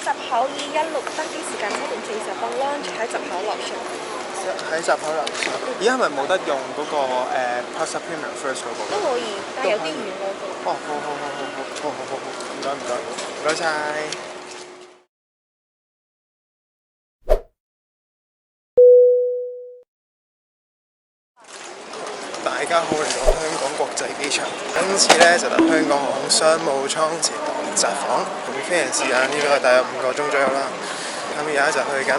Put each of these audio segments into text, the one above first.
閘口216登機時間7:40 ，launch 喺閘口樓上。喺閘口樓上，而家係咪冇得用嗰個Plaza Premium First 嗰個？都可以，但係有啲遠咯。哦，好，唔該晒。大家好，嚟到香港國際機場，今次咧就搭香港航空商務艙前往札幌，咁飛行時間應該係大約5個鐘左右啦。咁而家就去緊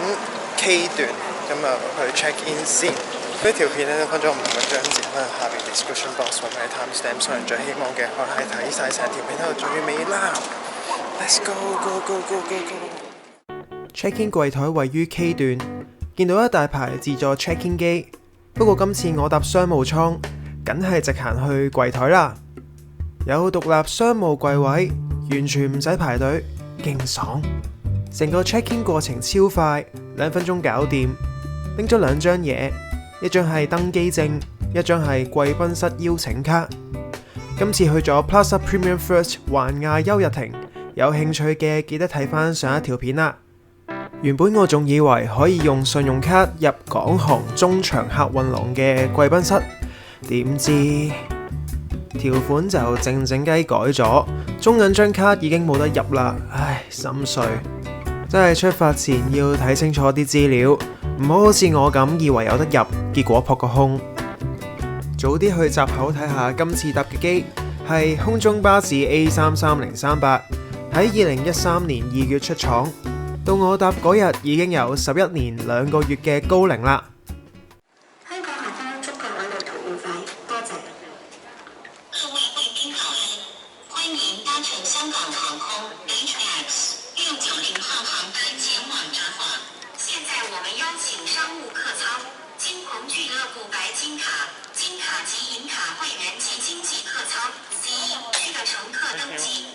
K 段，咁就去 check in 先。呢條片咧都分咗唔同嘅章節，可能下邊 description box 或者 timestamp， 所以最希望嘅可能係睇晒成條片喺度最尾啦。Let's go go！Check in 櫃台位於 K 段，見到一大排自助 check in 機。不過今次我搭商務艙，梗係直行去櫃台啦。有獨立商務櫃位，完全唔使排隊，勁爽。成個 check in 過程超快，2分鐘搞掂。拎咗2張嘢，一張係登機證，一張係貴賓室邀請卡。今次去咗 Plaza Premium First 環亞休日亭，有興趣嘅記得睇返上一條片啦。原本我仲以為可以用信用卡入港航中長客運廊嘅貴賓室，點知條款就靜雞改咗，中銀張卡已經冇得入啦，唉，心碎。真係出發前要睇清楚啲資料，唔好似我咁以為有得入，結果撲個空。早啲去閘口睇下今次搭嘅機係空中巴士 A33038，喺2013年2月出廠。到我搭嗰日已經有11年2個月嘅高齡啦。香港下方中國網路圖付費，多謝。各位貴賓好，歡迎搭乘香港航空 HX690號航班前往札幌。現在我們邀請商務客艙、金鵬俱樂部白金卡、金卡及銀卡會員及經濟客艙 C 區的乘客登機。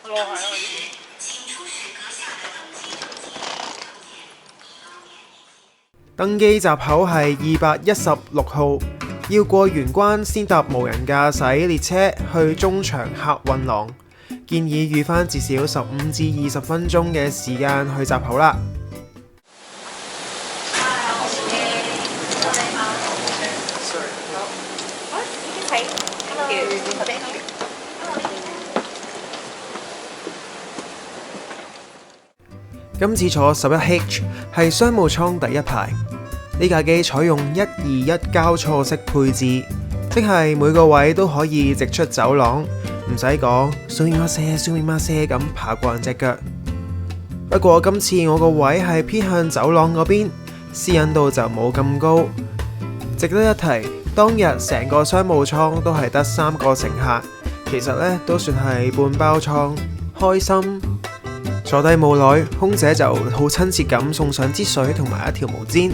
登機時請出示閣下的登機證件。登機閘口係216號，要過玄關先搭無人駕駛列車去中長客運廊，建議預返至少15至20分鐘嘅時間去閘口啦。今次坐11H 係商務艙第一排，呢架機採用121交錯式配置，即係每個位都可以直出走廊，唔使講蘇咪媽些咁爬過人隻腳。不過今次我個位係偏向走廊嗰邊，私隱度就冇咁高。值得一提，當日成個商務艙都係得3個乘客，其實呢都算係半包艙，開心。坐低冇耐，空姐就好親切咁送上支水同埋一條毛巾，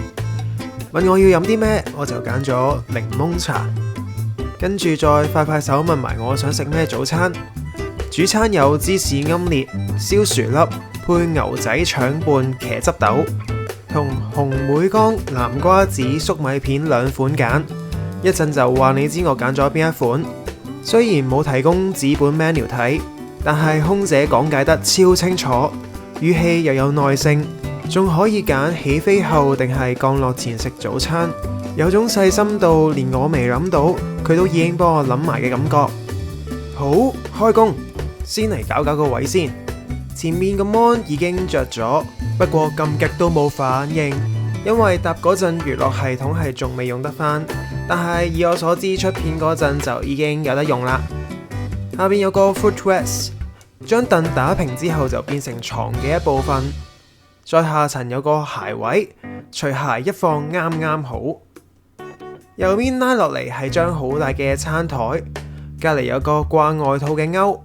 問我要飲啲咩，我就揀咗檸檬茶，跟住再快手問埋我想食咩早餐。主餐有芝士奄列、燒薯粒配牛仔腸拌茄汁豆，同紅莓乾、南瓜子、粟米片2款揀。一陣就話你知我揀咗邊一款。雖然冇提供紙本 menu 睇，但係空姐講解得超清楚，語氣又有耐性，仲可以揀起飛後定係降落前食早餐，有種細心到連我未諗到，佢都已經幫我諗埋嘅感覺。好，開工，先嚟搞個位先。前面個 mon 已經着咗，不過撳極都冇反應，因為搭嗰陣娛樂系統係仲未用得返，但係以我所知出片嗰陣就已經有得用啦。下邊有個 footrest， 將凳打平之後就變成床嘅一部分。再下層有個鞋位，除鞋一放啱啱好。右邊拉落嚟係張好大嘅餐台，隔離有個掛外套嘅鈎。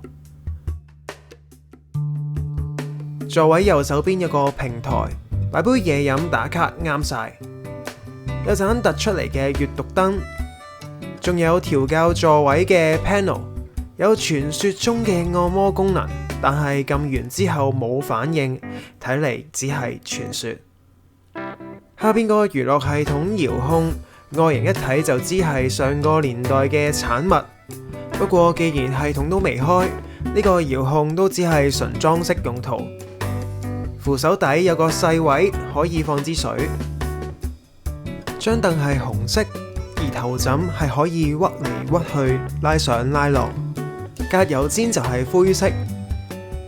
座位右手邊有個平台，擺杯嘢飲打卡啱晒。有盞突出嚟嘅閱讀燈，仲有調校座位嘅 panel。有傳說中嘅按摩功能，但係撳完之後冇反應，睇嚟只係傳說。下邊個娛樂系統遙控，外形一睇就知係上個年代嘅產物。不過既然系統都未開，呢個遙控都只係純裝飾用途。扶手底有個細位可以放支水。張凳係紅色，而頭枕係可以屈嚟屈去、拉上拉落。隔油氈就係灰色，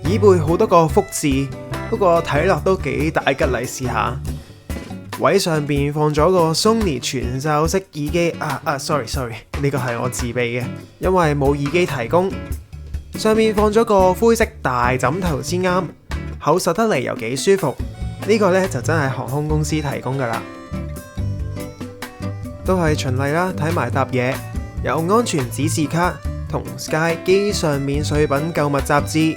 椅背好多個福字，不過睇落都幾大吉利，試下。位上邊放咗個 Sony 全罩式耳機，sorry， 呢個係我自備嘅，因為冇耳機提供。上面放咗個灰色大枕頭先啱，厚實得嚟又幾舒服。呢個呢就真係航空公司提供噶啦。都係循例啦，睇埋沓嘢，有安全指示卡同 Sky 機上免稅品購物雜誌。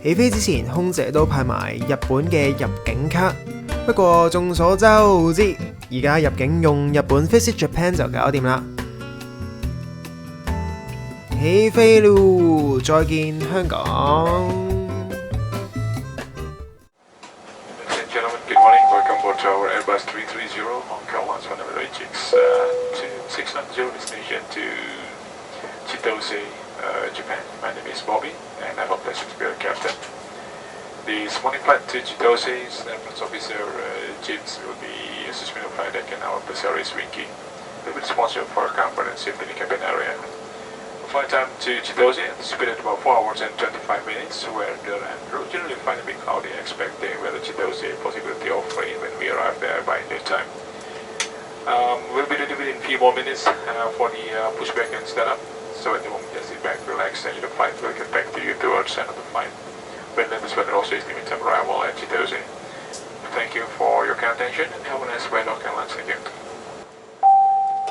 起飛之前，空姐都派埋日本嘅入境卡。不過眾所周知，而家入境用日本 Visit Japan 就搞掂啦。起飛嚕，再見香港。Ladies and gentlemen, good morning. Welcome aboard to our Airbus 330 Hong Kong 1 to 690 destination to Chitose, Japan. My name is Bobby, and I'm a pleasure to be your captain. This morning flight to Chitose's Airplanes Officer James will be assisting the flight deck and our officer is Winky. We'll be responsible for comfort and safety in the cabin area. Flight time to Chitose anticipated about 4 hours and 25 minutes. Weather and road generally find a bit cloudy, expecting weather Chitose possibility of rain when we arrive there by daytime. We'll be ready within a few more minutes for the pushback and setup. So at the moment, just sit back, relax, and the flight will get back to you towards the end of the flight. When this weather also is limited arrival at Chitose. Thank you for your kind attention and have a nice flight North Carolina. Thank you.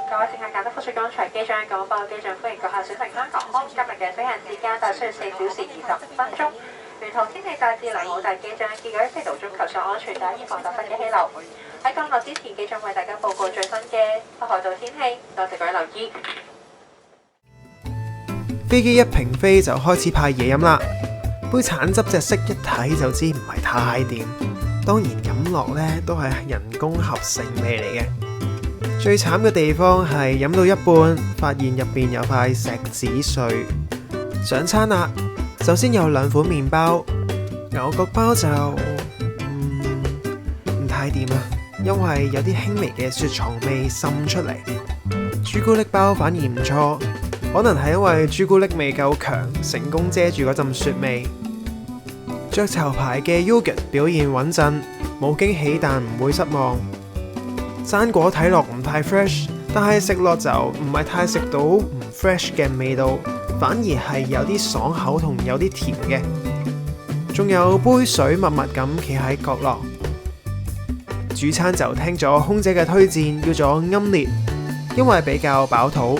各位乘客揀得福水廣場機長廣播，機長歡迎閣下選乘香港空。今日嘅飛行時間大需要4小時25分鐘。沿途天氣大致良好，但機長建議喺飛途中求上安全帶，以防突發嘅氣流。喺降落之前，機長為大家報告最新嘅北海道天氣，多謝各位留意。飛機一平飛就開始派嘢飲啦。杯橙汁隻色一睇就知唔係太掂，當然飲落呢都係人工合成味嚟嘅。最慘嘅地方係飲到一半，發現入邊有塊石子碎。上餐啦，首先有2款麵包，牛角包就唔太掂啊，因為有啲輕微嘅雪藏味滲出嚟。朱古力包反而唔錯，可能係因為朱古力味夠強，成功遮住嗰陣雪味。雀巢牌嘅 yogurt 表現穩陣，冇驚喜但唔會失望。生果睇落唔太 fresh， 但係食落就唔係太食到唔 fresh 嘅味道，反而係有啲爽口同有啲甜嘅。仲有杯水默默咁企喺角落。主餐就聽咗空姐嘅推薦，叫咗奄列，因為比較飽肚。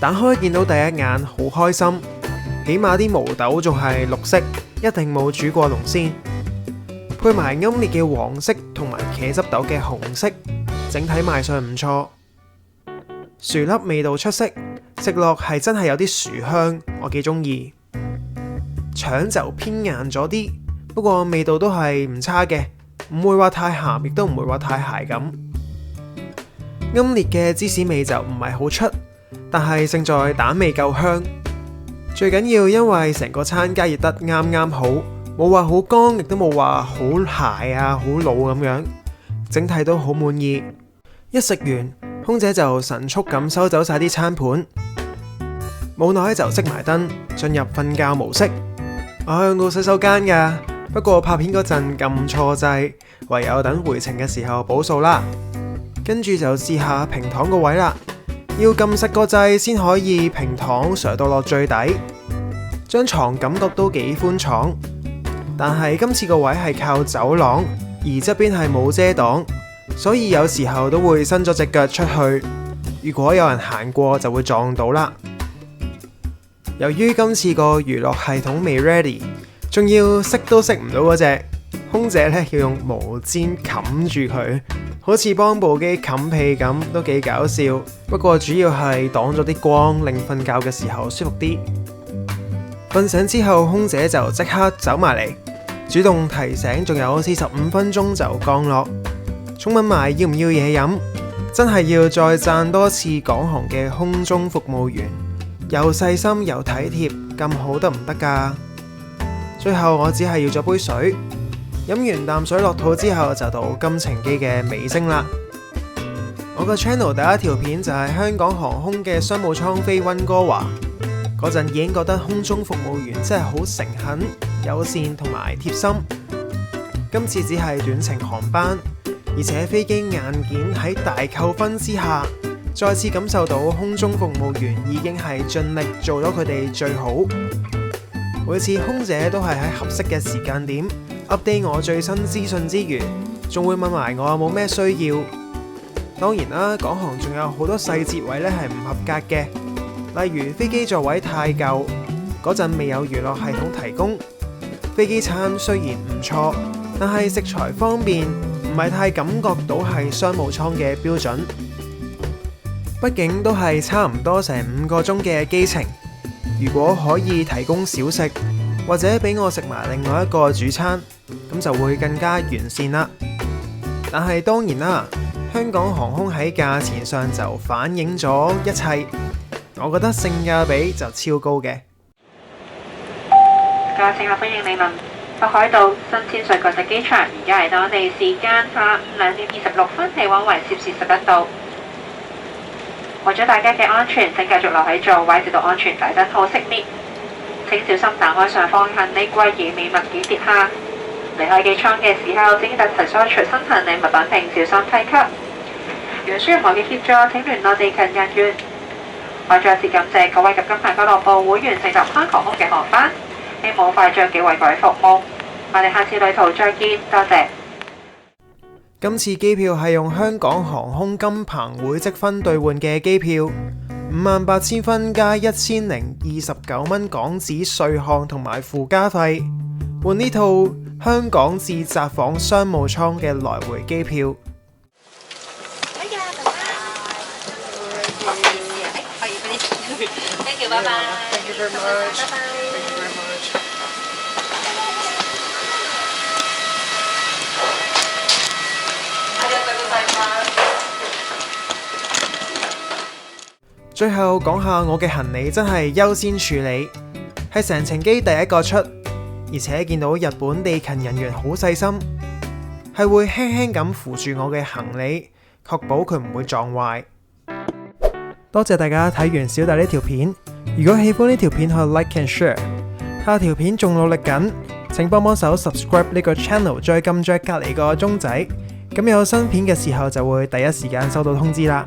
打開見到第一眼好開心，起碼啲毛豆仲係綠色，一定冇煮過龍鮮，配埋奄列嘅黃色同埋茄汁豆嘅紅色，整體賣相唔錯。薯粒味道出色，食落係真係有啲薯香，我幾中意。腸就偏硬咗啲，不過味道都係唔差嘅，唔會話太鹹，亦都唔會話太鹹咁。奄列嘅芝士味就唔係好出，但係勝在蛋味夠香。最緊要因為成個餐加熱得啱啱好，冇話好乾，亦都冇話好鞋啊好老咁樣，整體都好滿意。一食完，空姐就神速咁收走晒啲餐盤，冇耐就熄埋燈，進入瞓覺模式。我去到洗手間㗎，不過拍片嗰陣撳錯掣，唯有等回程嘅時候補數啦。跟住就試下平躺個位啦。要撳實個掣先可以平躺瀡到落最底，張床感覺都幾寬敞，但係今次個位係靠走廊，而側邊係冇遮擋，所以有時候都會伸咗隻腳出去，如果有人行過就會撞到啦。由於今次個娛樂系統未 ready， 仲要熄都熄唔到嗰隻，空姐呢要用毛氈冚住佢，好似幫部機冚被咁，都幾搞笑。不過主要係擋咗啲光，令瞓覺嘅時候舒服啲。瞓醒之後，空姐就即刻走埋嚟，主動提醒仲有45分鐘就降落，仲問埋要唔要嘢飲。真係要再讚多次港航嘅空中服務員，又細心又體貼，咁好得唔得㗎？最後我只係要咗杯水，飲完啖水落肚之後，就到金程機嘅尾聲啦。我個 channel 第一條片就係香港航空嘅商務艙飛溫哥華，嗰陣已經覺得空中服務員真係好誠懇、友善同埋貼心。今次只係短程航班，而且飛機硬件喺大扣分之下，再次感受到空中服務員已經係盡力做咗佢哋最好。每次空姐都係喺合適嘅時間點 update 我最新資訊之餘，仲會問埋我有冇咩需要。當然啦，港航仲有好多細節位咧係唔合格嘅，例如飛機座位太舊，嗰陣未有娛樂系統提供。飛機餐雖然唔錯，但係食材方面唔係太感覺到係商務艙嘅標準。畢竟都係差唔多成5個鐘嘅機程，如果可以提供小食，或者俾我食埋另外一個主餐，咁就會更加完善啦。但係當然啦，香港航空喺價錢上就反映咗一切，我覺得性價比就超高嘅。各位乘客歡迎蒞臨北海道新千歲國際機場，而家係當地時間下午2點26分，氣溫為攝氏11度。為咗大家嘅安全，請繼續留喺座位，直到安全帶燈號熄滅。請小心打開上方行李櫃，以免物件跌下。離開機艙嘅時候，請帶齊所有隨身行李物品並小心批給。如需要我嘅協助，請聯絡地勤人員。我再次感謝各位及金牌俱樂部會員乘搭香港航空嘅航班，希望快將幾位各位服務。我哋下次旅途再見，多謝。今次機票係用香港航空金鵬會積分兌換嘅機票，58,000分加1029蚊港紙稅項同埋附加費，換呢套香港至札幌商務艙嘅來回機票。Thank you，拜拜。Thank you very much。拜拜。最後講下我嘅行李真係優先處理，係成程機第一個出，而且見到日本地勤人員好細心，係會輕輕咁扶住我嘅行李，確保佢唔會撞壞。多謝大家睇完小弟呢條片，如果喜歡呢條片可以 like and share， 下條片仲努力緊，請幫幫手 subscribe 呢個 channel， 再撳着隔離個鐘仔，咁有新片嘅時候就會第一時間收到通知啦。